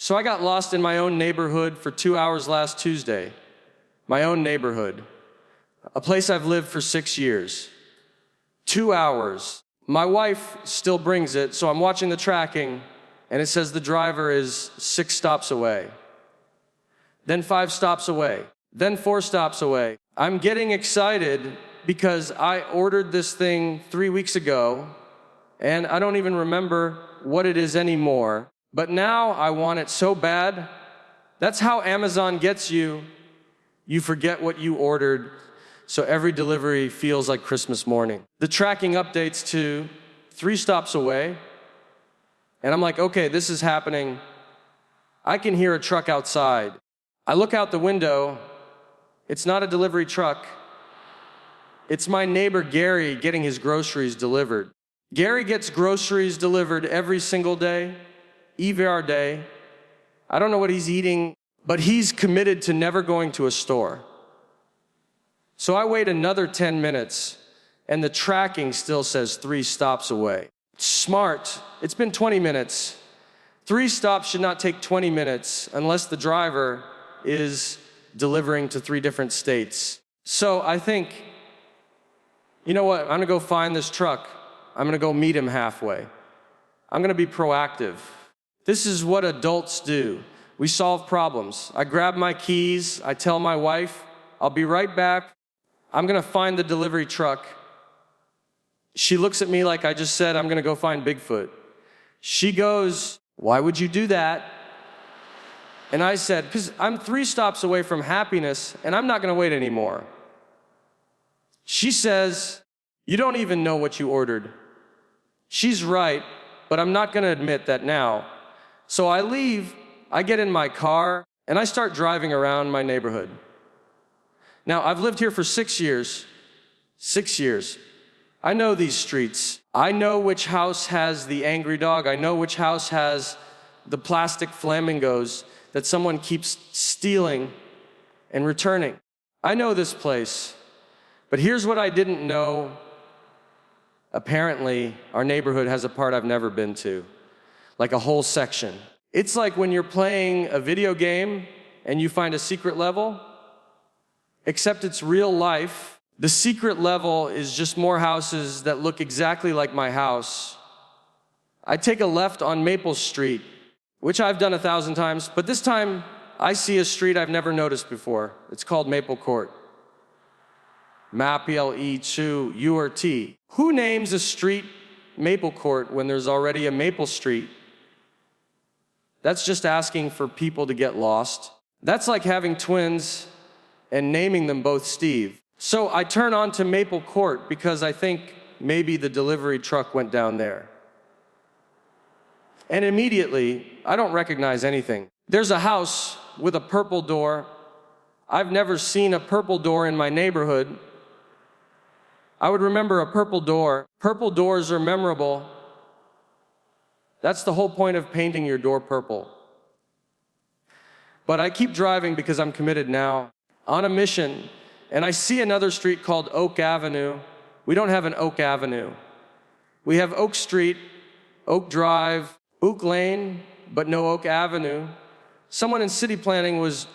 So I got lost in my own neighborhood for 2 hours last Tuesday. My own neighborhood. A place I've lived for 6 years. 2 hours. My wife still brings it, so I'm watching the tracking, and it says the driver is 6 stops away. Then 5 stops away. Then 4 stops away. I'm getting excited because I ordered this thing 3 weeks ago, and I don't even remember what it is anymore. But now I want it so bad. That's how Amazon gets you. You forget what you ordered, so every delivery feels like Christmas morning. The tracking updates to 3 stops away, and I'm like, okay, this is happening. I can hear a truck outside. I look out the window. It's not a delivery truck. It's my neighbor Gary getting his groceries delivered. Gary gets groceries delivered every single day, EVR day. I don't know what he's eating, but he's committed to never going to a store. So I wait another 10 minutes, and the tracking still says 3 stops away. Smart. It's been 20 minutes. 3 stops should not take 20 minutes unless the driver is delivering to 3 different states. So I think, you know what? I'm gonna go find this truck. I'm gonna go meet him halfway. I'm gonna be proactive. This is what adults do. We solve problems. I grab my keys. I tell my wife, I'll be right back. I'm gonna find the delivery truck. She looks at me like I just said, I'm gonna go find Bigfoot. She goes, why would you do that? And I said, because I'm 3 stops away from happiness, and I'm not gonna wait anymore. She says, you don't even know what you ordered. She's right, but I'm not gonna admit that now. So I leave, I get in my car, and I start driving around my neighborhood. Now, I've lived here for 6 years. 6 years. I know these streets. I know which house has the angry dog. I know which house has the plastic flamingos that someone keeps stealing and returning. I know this place. But here's what I didn't know. Apparently, our neighborhood has a part I've never been to, like a whole section. It's like when you're playing a video game and you find a secret level, except it's real life. The secret level is just more houses that look exactly like my house. I take a left on Maple Street, which I've done 1,000 times, but this time I see a street I've never noticed before. It's called Maple Court. M-A-P-L-E-2-U-R-T. Who names a street Maple Court when there's already a Maple Street? That's just asking for people to get lost. That's like having twins and naming them both Steve. So I turn onto Maple Court because I think maybe the delivery truck went down there. And immediately, I don't recognize anything. There's a house with a purple door. I've never seen a purple door in my neighborhood. I would remember a purple door. Purple doors are memorable. That's the whole point of painting your door purple. But I keep driving because I'm committed now, on a mission, and I see another street called Oak Avenue. We don't have an Oak Avenue. We have Oak Street, Oak Drive, Oak Lane, but no Oak Avenue. Someone in city planning was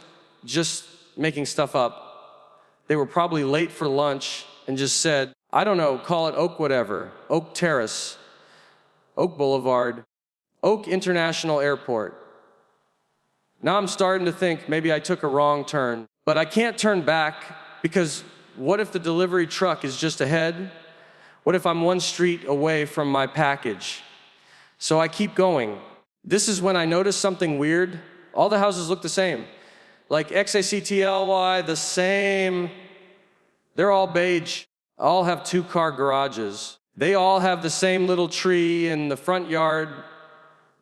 just making stuff up. They were probably late for lunch and just said, I don't know, call it Oak whatever, Oak Terrace, Oak Boulevard, Oak International Airport. Now I'm starting to think maybe I took a wrong turn, but I can't turn back because what if the delivery truck is just ahead? What if I'm 1 street away from my package? So I keep going. This is when I notice something weird. All the houses look the same. Like XACTLY, the same. They're all beige. All have 2-car garages. They all have the same little tree in the front yard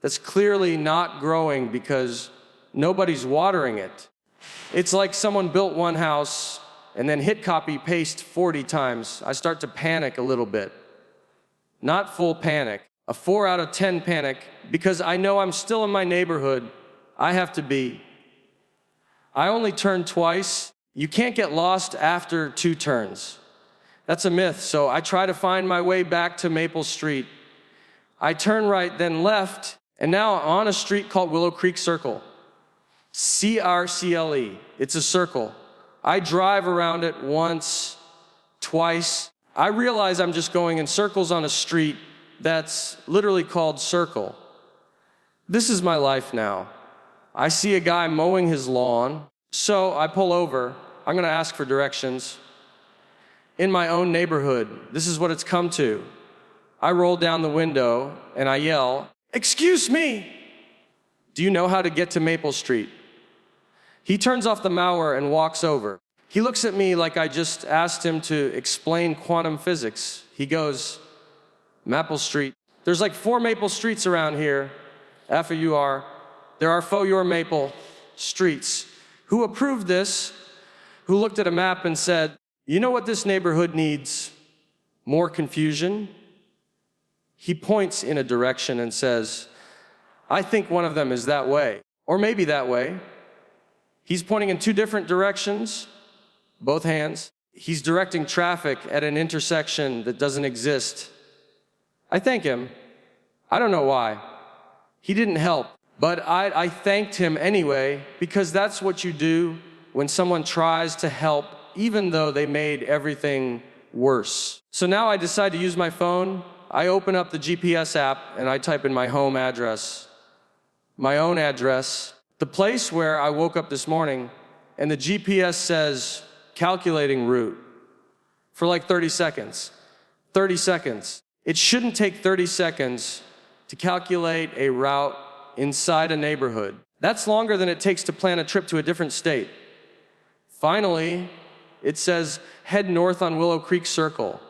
that's clearly not growing because nobody's watering it. It's like someone built one house and then hit copy paste 40 times. I start to panic a little bit. Not full panic. A 4 out of 10 panic, because I know I'm still in my neighborhood. I have to be. I only turned twice. You can't get lost after 2 turns. That's a myth, so I try to find my way back to Maple Street. I turn right, then left, And now I'm on a street called Willow Creek Circle. CRCLE. It's a circle. I drive around it once, twice. I realize I'm just going in circles on a street that's literally called Circle. This is my life now. I see a guy mowing his lawn, so I pull over. I'm gonna ask for directions. In my own neighborhood, this is what it's come to. I roll down the window and I yell, "Excuse me! Do you know how to get to Maple Street?" He turns off the mower and walks over. He looks at me like I just asked him to explain quantum physics. He goes, "Maple Street. There's like 4 Maple Streets around here. F-U-R. There are your Maple Streets." Who approved this? Who looked at a map and said, "You know what this neighborhood needs? More confusion?" He points in a direction and says, "I think one of them is that way, or maybe that way." He's pointing in 2 different directions, both hands. He's directing traffic at an intersection that doesn't exist. I thank him. I don't know why. He didn't help, but I thanked him anyway, because that's what you do when someone tries to help, even though they made everything worse. So now I decide to use my phone. I open up the GPS app and I type in my home address, my own address, the place where I woke up this morning, and the GPS says, calculating route, for like 30 seconds. 30 seconds. It shouldn't take 30 seconds to calculate a route inside a neighborhood. That's longer than it takes to plan a trip to a different state. Finally, it says, head north on Willow Creek Circle.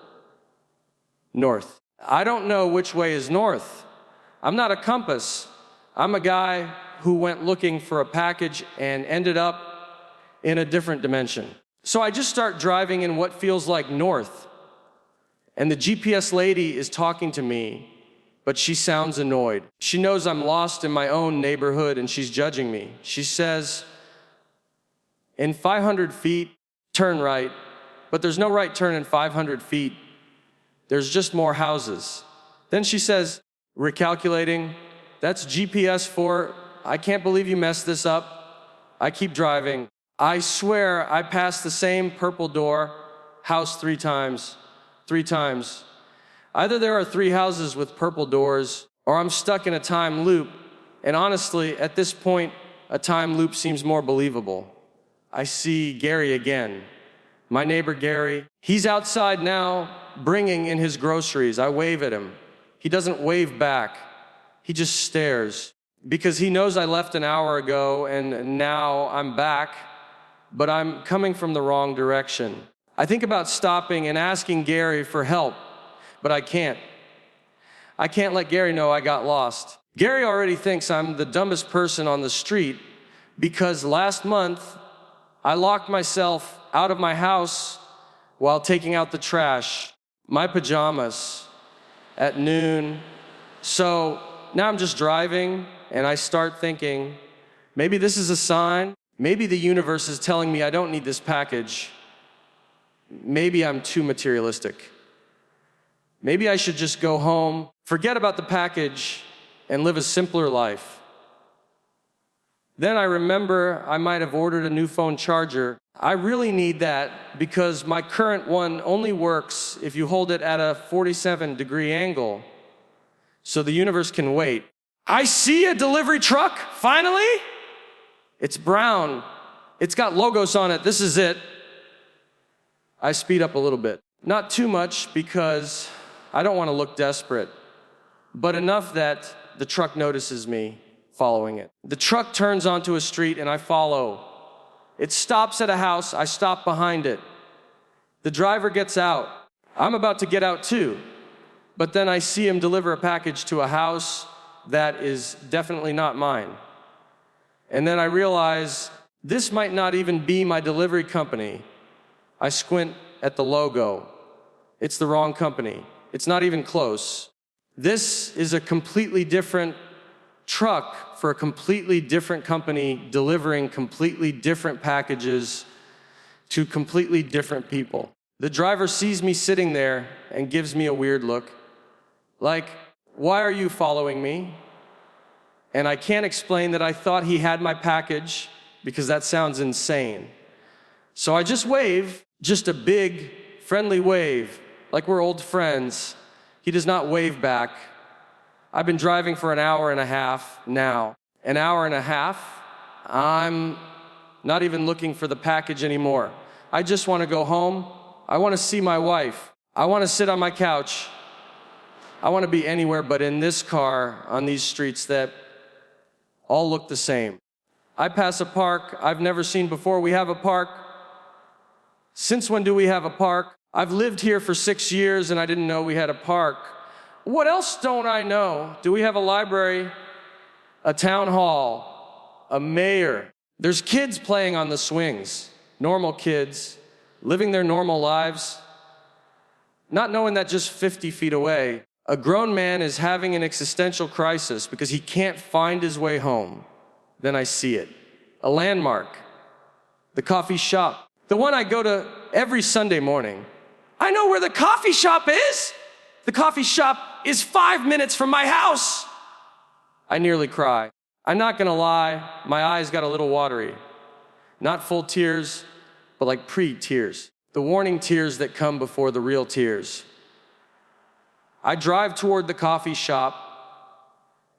North. I don't know which way is north. I'm not a compass. I'm a guy who went looking for a package and ended up in a different dimension. So I just start driving in what feels like north. And the GPS lady is talking to me, but she sounds annoyed. She knows I'm lost in my own neighborhood and she's judging me. She says, in 500 feet, turn right, but there's no right turn in 500 feet. There's just more houses. Then she says, recalculating, that's GPS for, I can't believe you messed this up. I keep driving. I swear I passed the same purple door, house 3 times. 3 times. Either there are 3 houses with purple doors, or I'm stuck in a time loop, and honestly, at this point, a time loop seems more believable. I see Gary again. My neighbor Gary. He's outside now, bringing in his groceries. I wave at him. He doesn't wave back. He just stares. Because he knows I left an hour ago, and now I'm back, but I'm coming from the wrong direction. I think about stopping and asking Gary for help, but I can't. I can't let Gary know I got lost. Gary already thinks I'm the dumbest person on the street because last month I locked myself out of my house while taking out the trash, my pajamas, at noon. So now I'm just driving and I start thinking, maybe this is a sign. Maybe the universe is telling me I don't need this package. Maybe I'm too materialistic. Maybe I should just go home, forget about the package, and live a simpler life. Then I remember I might have ordered a new phone charger. I really need that because my current one only works if you hold it at a 47-degree angle, so the universe can wait. I see a delivery truck, finally! It's brown. It's got logos on it. This is it. I speed up a little bit. Not too much because I don't want to look desperate, but enough that the truck notices me following it. The truck turns onto a street and I follow. It stops at a house. I stop behind it. The driver gets out. I'm about to get out too, but then I see him deliver a package to a house that is definitely not mine. And then I realize this might not even be my delivery company. I squint at the logo. It's the wrong company. It's not even close. This is a completely different truck for a completely different company delivering completely different packages to completely different people. The driver sees me sitting there and gives me a weird look. Like, why are you following me? and I can't explain that I thought he had my package because that sounds insane. So I just wave, just a big, friendly wave, like we're old friends. He does not wave back. I've been driving for an hour and a half now. An hour and a half, I'm not even looking for the package anymore. I just want to go home. I want to see my wife. I want to sit on my couch. I want to be anywhere but in this car on these streets that all look the same. I pass a park I've never seen before. We have a park. Since when do we have a park? I've lived here for 6 years and I didn't know we had a park. What else don't I know? Do we have a library, a town hall, a mayor? There's kids playing on the swings, normal kids, living their normal lives, not knowing that just 50 feet away, a grown man is having an existential crisis because he can't find his way home. Then I see it. A landmark. The coffee shop. The one I go to every Sunday morning. I know where the coffee shop is! The coffee shop is 5 minutes from my house! I nearly cry. I'm not gonna lie, my eyes got a little watery. Not full tears, but like pre-tears. The warning tears that come before the real tears. I drive toward the coffee shop,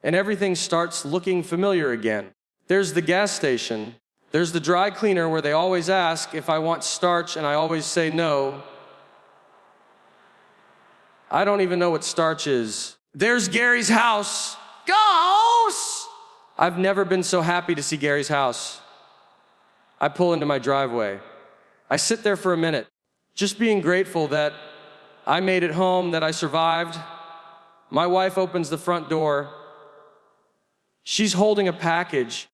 and everything starts looking familiar again. There's the gas station. There's the dry cleaner where they always ask if I want starch, and I always say no. I don't even know what starch is. There's Gary's house. Ghosts! I've never been so happy to see Gary's house. I pull into my driveway. I sit there for a minute, just being grateful that I made it home, that I survived. My wife opens the front door. She's holding a package.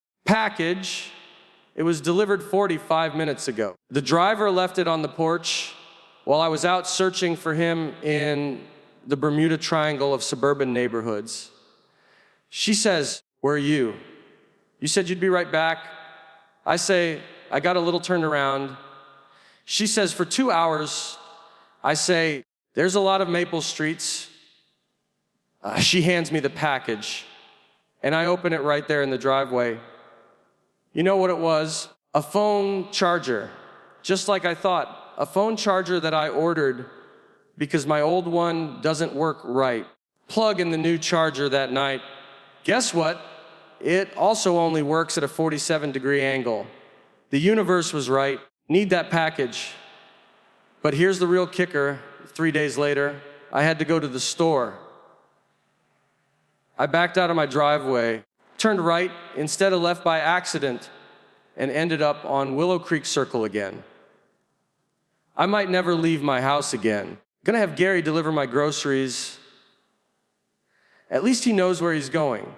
It was delivered 45 minutes ago. The driver left it on the porch while I was out searching for him in the Bermuda Triangle of suburban neighborhoods. She says, "Where are you? You said you'd be right back." I say, "I got a little turned around." She says, "For 2 hours." I say, "There's a lot of maple streets." She hands me the package, and I open it right there in the driveway. You know what it was? A phone charger, just like I thought. A phone charger that I ordered because my old one doesn't work right. Plug in the new charger that night. Guess what? It also only works at a 47-degree angle. The universe was right. Need that package. But here's the real kicker. 3 days later, I had to go to the store. I backed out of my driveway, turned right instead of left by accident, and ended up on Willow Creek Circle again. I might never leave my house again. Gonna have Gary deliver my groceries. At least he knows where he's going.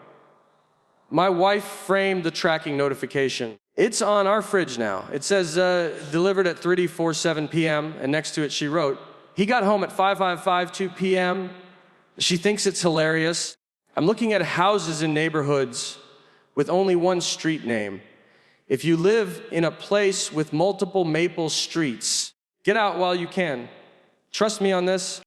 My wife framed the tracking notification. It's on our fridge now. It says delivered at 3:47 p.m. and next to it she wrote, "He got home at 5:52 p.m. She thinks it's hilarious. I'm looking at houses in neighborhoods with only one street name. If you live in a place with multiple maple streets, get out while you can. Trust me on this.